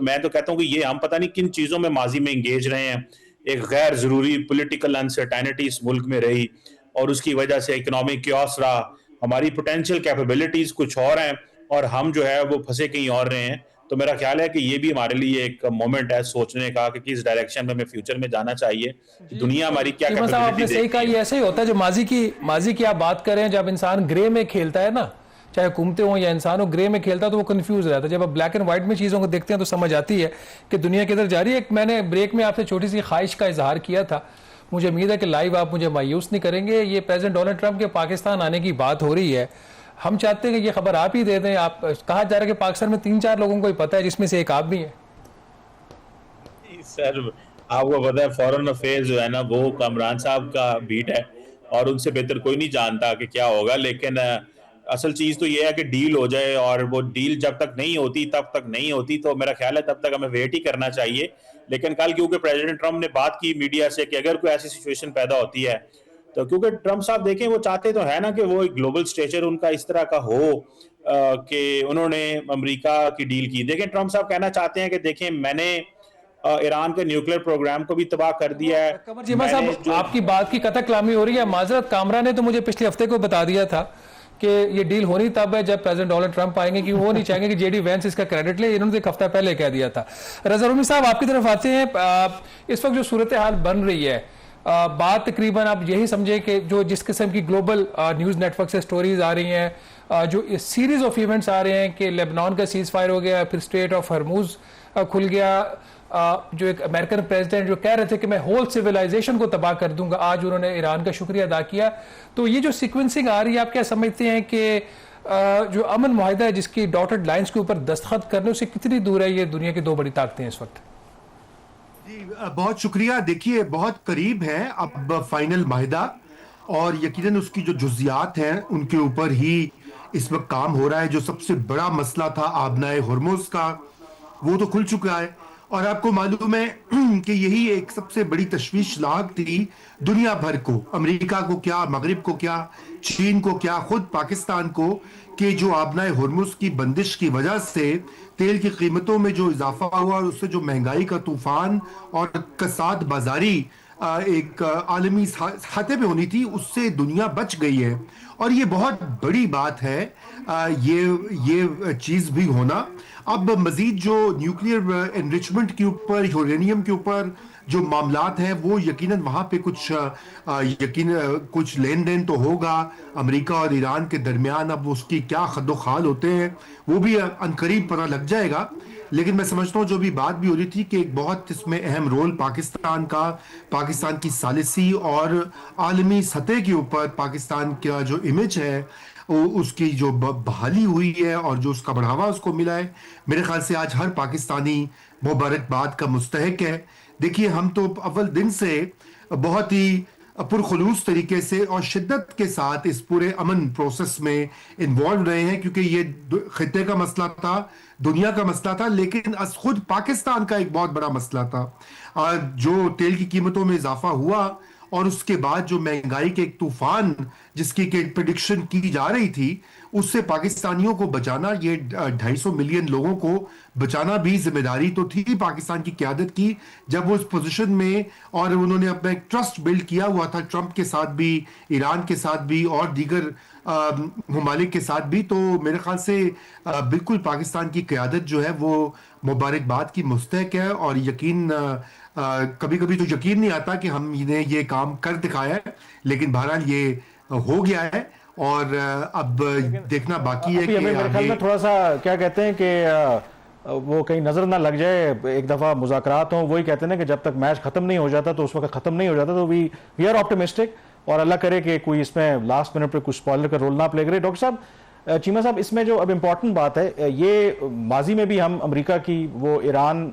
मैं तो कहता हूँ कि ये हम पता नहीं किन चीजों में माजी में इंगेज रहे हैं। एक गैर जरूरी पॉलिटिकल अनसर्टेनिटी इस मुल्क में रही और उसकी वजह से इकोनॉमिक क्योस रहा। हमारी पोटेंशियल कैपेबिलिटीज कुछ और हैं और हम जो है वो फंसे कहीं और रहे हैं। तो मेरा ख्याल है कि ये भी हमारे लिए एक मोमेंट है सोचने का कि किस डायरेक्शन में हमें फ्यूचर में जाना चाहिए, दुनिया हमारी क्या
चीमा साहब आपने सही कहा, ये ऐसे ही होता है। जो माजी की आप बात करें, जब इंसान ग्रे में खेलता है ना, चाहे हुकूमतें हों या इंसान हो, ग्रे में खेलता है तो वो कंफ्यूज रहता है। जब आप ब्लैक एंड व्हाइट में चीज़ों को देखते हैं तो समझ आती है कि दुनिया किधर जा रही है। एक मैंने ब्रेक में आपसे छोटी सी ख्वाहिश का इजहार किया था, मुझे उम्मीद है कि लाइव आप मुझे मायूस नहीं करेंगे। ये प्रेसिडेंट डोनाल्ड ट्रंप के पाकिस्तान आने की बात हो रही है, हम चाहते हैं कि ये खबर आप ही दे दें। आप कहा जा रहा है कि पाकिस्तान में 3-4 लोगों को ही पता है, जिसमें से एक आप भी हैं।
सर आपको पता है फॉरेन अफेयर्स जो है ना वो कामरान साहब का बीट है और उनसे बेहतर कोई नहीं जानता कि क्या होगा। लेकिन असल चीज तो ये है कि डील हो जाए, और वो डील जब तक नहीं होती तब तक नहीं होती, तो मेरा ख्याल है तब तक हमें वेट ही करना चाहिए। लेकिन कल क्योंकि प्रेसिडेंट ट्रंप ने बात की मीडिया से कि अगर कोई ऐसी सिचुएशन पैदा होती है, तो क्योंकि ट्रंप साहब देखें वो चाहते तो है ना कि वो एक ग्लोबल स्टेचर उनका इस तरह का हो कि उन्होंने अमेरिका की डील की। देखें ट्रंप साहब कहना चाहते हैं कि देखें मैंने ईरान के न्यूक्लियर प्रोग्राम को भी तबाह कर दिया है।
कमर चीमा साहब आपकी बात की कतई कलामी हो रही है। माजरत कामरा ने तो मुझे पिछले हफ्ते को बता दिया था कि ये डील होनी तब है जब प्रेसिडेंट डोनाल्ड ट्रंप आएंगे, कि वो नहीं चाहेंगे कि जेडी वैंस इसका क्रेडिट ले। इन्होंने एक हफ्ता पहले कह दिया था। रज़ा रूमी साहब आपकी तरफ आते हैं। इस वक्त जो सूरत हाल बन रही है, बात तकरीबन आप यही समझे कि जो जिस किस्म की ग्लोबल न्यूज़ नेटवर्क से स्टोरीज आ रही हैं, जो सीरीज ऑफ इवेंट्स आ रहे हैं कि लेबनान का सीज फायर हो गया, फिर स्ट्रेट ऑफ हरमूज खुल गया, जो एक अमेरिकन प्रेसिडेंट जो कह रहे थे कि मैं होल सिविलाइजेशन को तबाह कर दूंगा, आज उन्होंने ईरान का शुक्रिया अदा किया। तो ये जो सीक्वेंसिंग आ रही है, आप क्या समझते हैं कि जो अमन मुआहिदा है जिसकी डॉटेड लाइंस के ऊपर दस्तखत करने, उससे कितनी दूर है ये दुनिया की दो बड़ी ताकतें इस वक्त?
जी बहुत शुक्रिया। देखिए बहुत करीब है अब फाइनल माहिदा, और यकीनन उसकी जो जुजियात हैं उनके ऊपर ही इस वक्त काम हो रहा है। जो सबसे बड़ा मसला था आबनाए हुर्मुज का, वो तो खुल चुका है। और आपको मालूम है कि यही एक सबसे बड़ी तशवीशनाक थी दुनिया भर को, अमेरिका को क्या, मगरिब को क्या, चीन को क्या, खुद पाकिस्तान को, कि जो आबनाए हुर्मुज की बंदिश की वजह से तेल की कीमतों में जो इजाफा हुआ और उससे जो महंगाई का तूफान और कसाद बाजारी एक आलमी सतह पे होनी थी, उससे दुनिया बच गई है। और ये बहुत बड़ी बात है ये चीज भी होना। अब मजीद जो न्यूक्लियर एनरिचमेंट के ऊपर, यूरेनियम के ऊपर जो मामलात हैं, वो यकीनन वहाँ पे कुछ लेन देन तो होगा अमेरिका और ईरान के दरमियान। अब उसकी क्या खद्दोखाल होते हैं वो भी अनकरीब पता लग जाएगा। लेकिन मैं समझता हूँ जो भी बात भी हो रही थी कि एक बहुत इसमें अहम रोल पाकिस्तान का, पाकिस्तान की सालिसी और आलमी सतह के ऊपर पाकिस्तान का जो इमेज है उसकी जो बहाली हुई है और जो उसका बढ़ावा उसको मिला है, मेरे ख्याल से आज हर पाकिस्तानी मुबारकबाद का मुस्तहिक है। देखिए हम तो अव्वल दिन से बहुत ही पुरखुलूस तरीके से और शिद्दत के साथ इस पूरे अमन प्रोसेस में इन्वॉल्व रहे हैं, क्योंकि ये खित्ते का मसला था, दुनिया का मसला था, लेकिन खुद पाकिस्तान का एक बहुत बड़ा मसला था। जो तेल की कीमतों में इजाफा हुआ और उसके बाद जो महंगाई के एक तूफान जिसकी प्रेडिक्शन की जा रही थी, उससे पाकिस्तानियों को बचाना, ये 250 मिलियन लोगों को बचाना भी जिम्मेदारी तो थी पाकिस्तान की क़यादत की, जब वो उस पोजीशन में, और उन्होंने अपना एक ट्रस्ट बिल्ड किया हुआ था ट्रंप के साथ भी, ईरान के साथ भी और दीगर ममालिक के साथ भी। तो मेरे ख्याल से बिल्कुल पाकिस्तान की क़यादत जो है वो मुबारकबाद की मुस्तहिक है। और यकीन कभी कभी तो यकीन नहीं आता कि हमने ये काम कर दिखाया है, लेकिन बहरहाल ये हो गया है और अब देखना बाकी है कि
मेरे ख्याल में थोड़ा सा क्या कहते हैं कि वो कहीं नजर ना लग जाए, एक दफा मुज़ाकरात हों, वही कहते हैं ना कि जब तक मैच खत्म नहीं हो जाता तो उस वक्त खत्म नहीं हो जाता। तो वी आर ऑप्टिमिस्टिक और अल्लाह करे कि कोई इसमें लास्ट मिनट पे कुछ स्पॉइलर का रोल ना प्ले करे। डॉक्टर साहब, चीमा साहब, इसमें जो अब इम्पोर्टेंट बात है, ये माजी में भी हम अमेरिका की वो ईरान,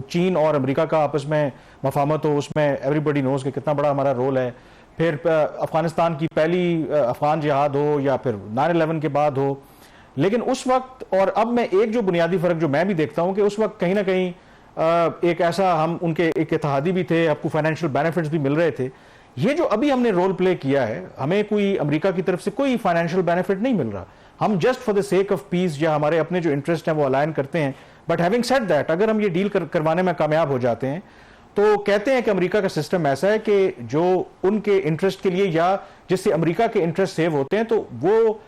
चीन और अमेरिका का आपस में मफाहमत हो, उसमें एवरीबडी नोज कि कितना बड़ा हमारा रोल है। फिर अफगानिस्तान की पहली अफगान जिहाद हो या फिर 9/11 के बाद हो, लेकिन उस वक्त और अब में एक जो बुनियादी फर्क जो मैं भी देखता हूं कि उस वक्त कहीं ना कहीं एक ऐसा, हम उनके एक इत्तेहादी भी थे, आपको फाइनेंशियल बेनिफिट्स भी मिल रहे थे। ये जो अभी हमने रोल प्ले किया है, हमें कोई अमेरिका की तरफ से कोई फाइनेंशियल बेनिफिट नहीं मिल रहा, हम just for the sake of peace या हमारे अपने जो इंटरेस्ट हैं वो अलाइन करते हैं। बट हैविंग सेड दैट, अगर हम ये डील करवाने में कामयाब हो जाते हैं तो कहते हैं कि अमेरिका का सिस्टम ऐसा है कि जो उनके इंटरेस्ट के लिए या जिससे अमेरिका के इंटरेस्ट सेव होते हैं, तो वो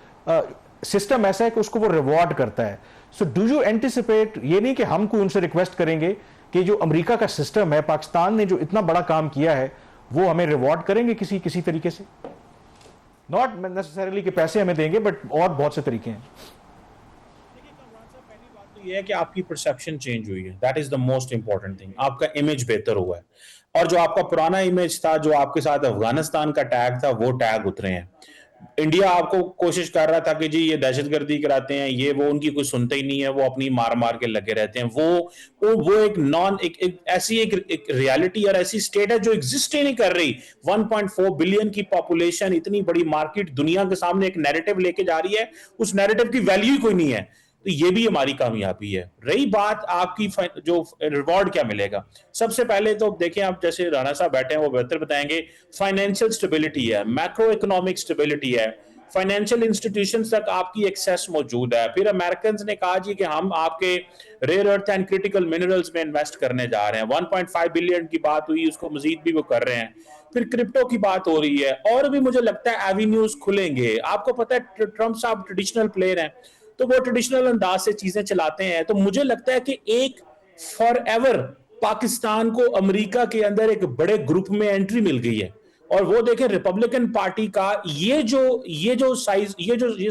सिस्टम ऐसा है कि उसको वो रिवॉर्ड करता है। सो डू यू एंटिसिपेट, ये नहीं कि हम कोई उनसे रिक्वेस्ट करेंगे कि जो अमेरिका का सिस्टम है, पाकिस्तान ने जो इतना बड़ा काम किया है, वो हमें रिवॉर्ड करेंगे किसी तरीके से? नॉट नेसेसरली कि पैसे हमें देंगे, बट और बहुत से तरीके हैं।
ये है कि आपकी परसेप्शन चेंज हुई है, that is the most important thing. आपका इमेज बेहतर हुआ है, और जो आपका पुराना इमेज था, जो आपके साथ अफगानिस्तान का टैग था, वो टैग उतरे हैं। इंडिया आपको कोशिश कर रहा था कि जी ये दहशतगर्दी कराते हैं, ये वो, उनकी कोई सुनते ही नहीं है, वो अपनी मार मार के लगे रहते हैं। वो एक ऐसी रियलिटी और ऐसी स्टेट है जो एग्जिस्ट ही नहीं कर रही। 1.4 बिलियन की पॉपुलेशन, इतनी बड़ी मार्केट, दुनिया के सामने एक नैरेटिव लेके जा रही है, उस नैरेटिव की वैल्यू ही कोई नहीं है। तो ये भी हमारी कामयाबी है। रही बात आपकी जो रिवॉर्ड क्या मिलेगा, सबसे पहले तो देखें, आप जैसे राणा साहब बैठे हैं वो बेहतर बताएंगे, फाइनेंशियल स्टेबिलिटी है, मैक्रो इकोनॉमिक स्टेबिलिटी है, फाइनेंशियल इंस्टीट्यूशंस तक आपकी एक्सेस मौजूद है। फिर अमेरिकन ने कहा जी कि हम आपके rare earth and critical minerals में इन्वेस्ट करने जा रहे हैं, 1.5 बिलियन की बात हुई, उसको मजीद भी वो कर रहे हैं। फिर क्रिप्टो की बात हो रही है, और भी मुझे लगता है एवेन्यूज खुलेंगे। आपको पता है ट्रंप साहब ट्रेडिशनल प्लेयर हैं, तो वो ट्रेडिशनल अंदाज से चीजें चलाते हैं। तो मुझे लगता है कि एक फॉर एवर पाकिस्तान को अमेरिका के अंदर एक बड़े ग्रुप में एंट्री मिल गई है। और वो देखें, रिपब्लिकन पार्टी का ये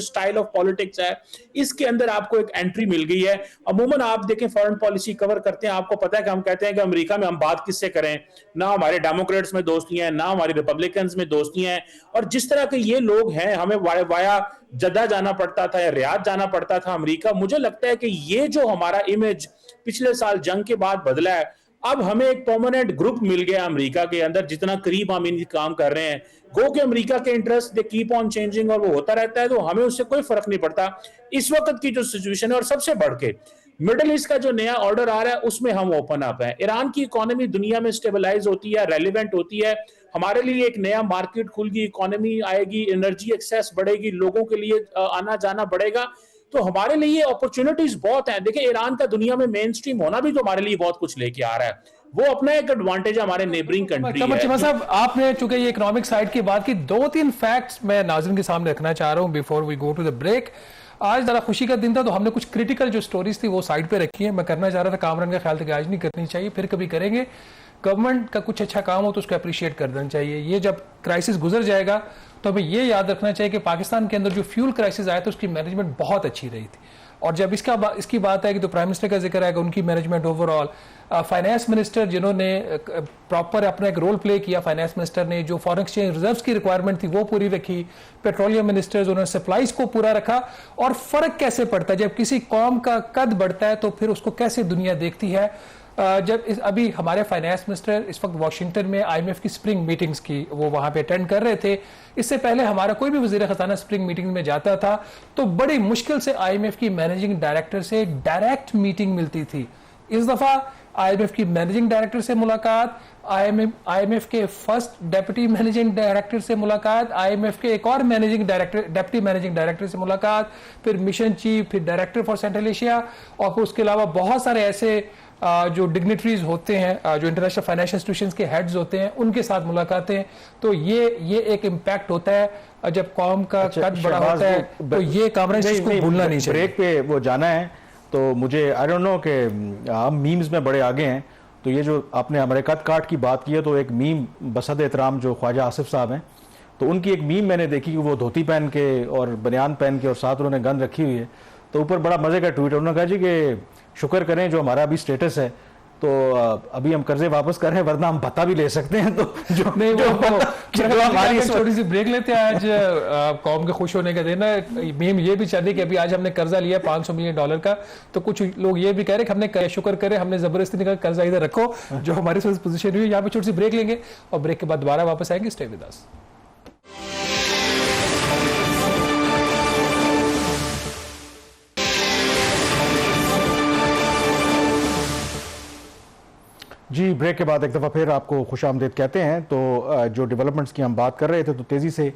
स्टाइल ऑफ पॉलिटिक्स है, इसके अंदर आपको एक एंट्री मिल गई है। अमूमन आप देखें, फॉरेन पॉलिसी कवर करते हैं, आपको पता है कि हम कहते हैं कि अमेरिका में हम बात किससे करें, ना हमारे डेमोक्रेट्स में दोस्ती है, ना हमारी रिपब्लिकन में दोस्ती है। और जिस तरह के ये लोग हैं, हमें वाया जद्दा जाना पड़ता था या रियाद जाना पड़ता था अमेरिका। मुझे लगता है कि ये जो हमारा इमेज पिछले साल जंग के बाद बदला है, अब हमें एक परमानेंट ग्रुप मिल गया अमेरिका के अंदर, जितना करीब हम इनकी काम कर रहे हैं। गो के अमेरिका के interest they keep on changing, और वो होता रहता है, तो हमें उससे कोई फर्क नहीं पड़ता। इस वक्त की जो सिचुएशन है, और सबसे बढ़ के मिडिल ईस्ट का जो नया ऑर्डर आ रहा है, उसमें हम ओपन अप है। ईरान की इकोनॉमी दुनिया में स्टेबलाइज होती है, रेलिवेंट होती है, हमारे लिए एक नया मार्केट खुल गई, इकोनॉमी आएगी, एनर्जी एक्सेस बढ़ेगी, लोगों के लिए आना जाना बढ़ेगा। तो हमारे लिए अपॉर्चुनिटीज बहुत हैं। देखिए, ईरान का दुनिया में मेन स्ट्रीम होना भी तो हमारे लिए बहुत कुछ लेके आ रहा है, वो अपना एक एडवांटेज हमारे नेबरिंग कंट्री है।
चीमा साहब, आपने चूंकि ये इकोनॉमिक साइड की बात की, 2-3 फैक्ट्स मैं नाज़रीन के सामने रखना चाह रहा हूं before we go to the break. आज जरा खुशी का दिन था, तो हमने कुछ क्रिटिकल जो स्टोरीज थी वो साइड पे रखी है। मैं करना चाह रहा था, कामरान का ख्याल था कि आज नहीं करनी चाहिए, फिर कभी करेंगे। गवर्नमेंट का कुछ अच्छा काम हो तो उसको अप्रिशिएट कर देना चाहिए। ये जब क्राइसिस गुजर जाएगा तो हमें ये याद रखना चाहिए कि पाकिस्तान के अंदर जो फ्यूल क्राइसिस आया था उसकी मैनेजमेंट बहुत अच्छी रही थी। और जब इसकी बात है कि तो प्राइम मिनिस्टर का जिक्र आएगा, उनकी मैनेजमेंट ओवरऑल, फाइनेंस मिनिस्टर जिन्होंने प्रॉपर अपना एक रोल प्ले किया, फाइनेंस मिनिस्टर ने जो फॉरेन एक्सचेंज रिजर्व्स की रिक्वायरमेंट थी वो पूरी रखी, पेट्रोलियम मिनिस्टर्स उन्होंने सप्लाईज को पूरा रखा। और फर्क कैसे पड़ता है जब किसी कौम का कद बढ़ता है, तो फिर उसको कैसे दुनिया देखती है। जब अभी हमारे फाइनेंस मिनिस्टर इस वक्त वाशिंगटन में IMF की स्प्रिंग मीटिंग्स की वो वहां पे अटेंड कर रहे थे। इससे पहले हमारा कोई भी वजीर खजाना स्प्रिंग मीटिंग में जाता था तो बड़ी मुश्किल से IMF की मैनेजिंग डायरेक्टर से डायरेक्ट मीटिंग मिलती थी। इस दफा IMF की मैनेजिंग डायरेक्टर से मुलाकात, IMF के फर्स्ट डेप्यूटी मैनेजिंग डायरेक्टर से मुलाकात, IMF के एक और डेप्यूटी मैनेजिंग डायरेक्टर से मुलाकात, फिर मिशन चीफ, फिर डायरेक्टर फॉर सेंट्रल एशिया, और फिर उसके अलावा बहुत सारे ऐसे जो डिग्निटरीज होते हैं, जो इंटरनेशनल फाइनेंशियल इंस्टीट्यूशंस के हेड्स होते हैं, उनके साथ मुलाकातें। तो ये एक इम्पैक्ट होता है जब कौम का कद बड़ा होता है, तो ये कामरान को भूलना नहीं चाहिए।
ब्रेक पे वो जाना है, तो मुझे आई डोंट नो कि हम मीम्स में बड़े आगे हैं, तो ये जो आपने हमारे कद काट की बात की है, तो एक मीम बसद एहतराम जो ख्वाजा आसिफ साहब हैं, तो उनकी एक मीम मैंने देखी कि वो धोती पहन के और बनियान पहन के और साथ उन्होंने गन रखी हुई है, तो ऊपर बड़ा मजे का ट्वीट है। उन्होंने कहा जी कि शुक्र करें जो हमारा अभी स्टेटस है, तो अभी हम कर्जे वापस कर रहे हैं, वरना हम भत्ता भी ले सकते हैं। तो जो नहीं जो
हमारी छोटी सी ब्रेक लेते हैं। आज कौम के खुश होने का दिन है। मीम ये भी चल रही कि अभी आज हमने कर्जा लिया $500 मिलियन का, तो कुछ लोग ये भी कह रहे कि हमने शुक्र करे, हमने जबरदस्ती निकल कर्जा इधर रखो, जो हमारी पोजीशन हुई। यहाँ पे छोटी सी ब्रेक लेंगे और ब्रेक के बाद दोबारा वापस आएंगे। Stay with us.
जी, ब्रेक के बाद एक दफ़ा फिर आपको खुशामदीद कहते हैं। तो जो डेवलपमेंट्स की हम बात कर रहे थे, तो तेज़ी से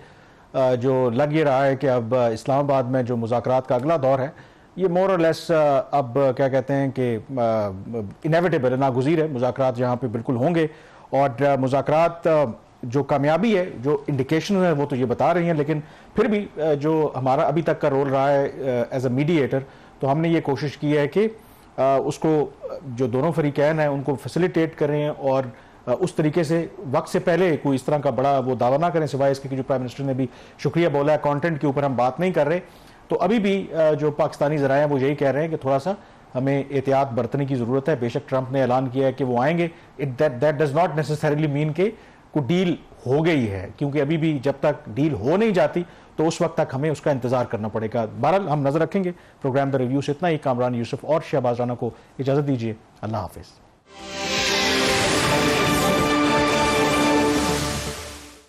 जो लग ये रहा है कि अब इस्लामाबाद में जो मुज़ाकरात का अगला दौर है, ये मोर और लेस अब क्या कहते हैं कि इनेविटेबल, नागुज़ीर है। मुज़ाकरात यहाँ पे बिल्कुल होंगे, और मुज़ाकरात जो कामयाबी है, जो इंडिकेशन है, वो तो ये बता रही हैं, लेकिन फिर भी जो हमारा अभी तक का रोल रहा है एज अ मीडिएटर, तो हमने ये कोशिश की है कि उसको जो दोनों फरीकैन हैं उनको फैसिलिटेट करें और उस तरीके से वक्त से पहले कोई इस तरह का बड़ा वो दावा ना करें, सिवाय इसके कि जो प्राइम मिनिस्टर ने भी शुक्रिया बोला है। कंटेंट के ऊपर हम बात नहीं कर रहे। तो अभी भी जो पाकिस्तानी ज़राए हैं वो यही कह रहे हैं कि थोड़ा सा हमें एहतियात बरतने की ज़रूरत है। बेशक ट्रंप ने ऐलान किया है कि वो आएंगे, that does not necessarily mean के कोई डील हो गई है, क्योंकि अभी भी जब तक डील हो नहीं जाती तो उस वक्त तक हमें उसका इंतजार करना पड़ेगा। बहरहाल हम नजर रखेंगे। प्रोग्राम द रिव्यू से इतना ही। कामरान यूसुफ और शहबाज राना को इजाजत दीजिए। अल्लाह हाफिज।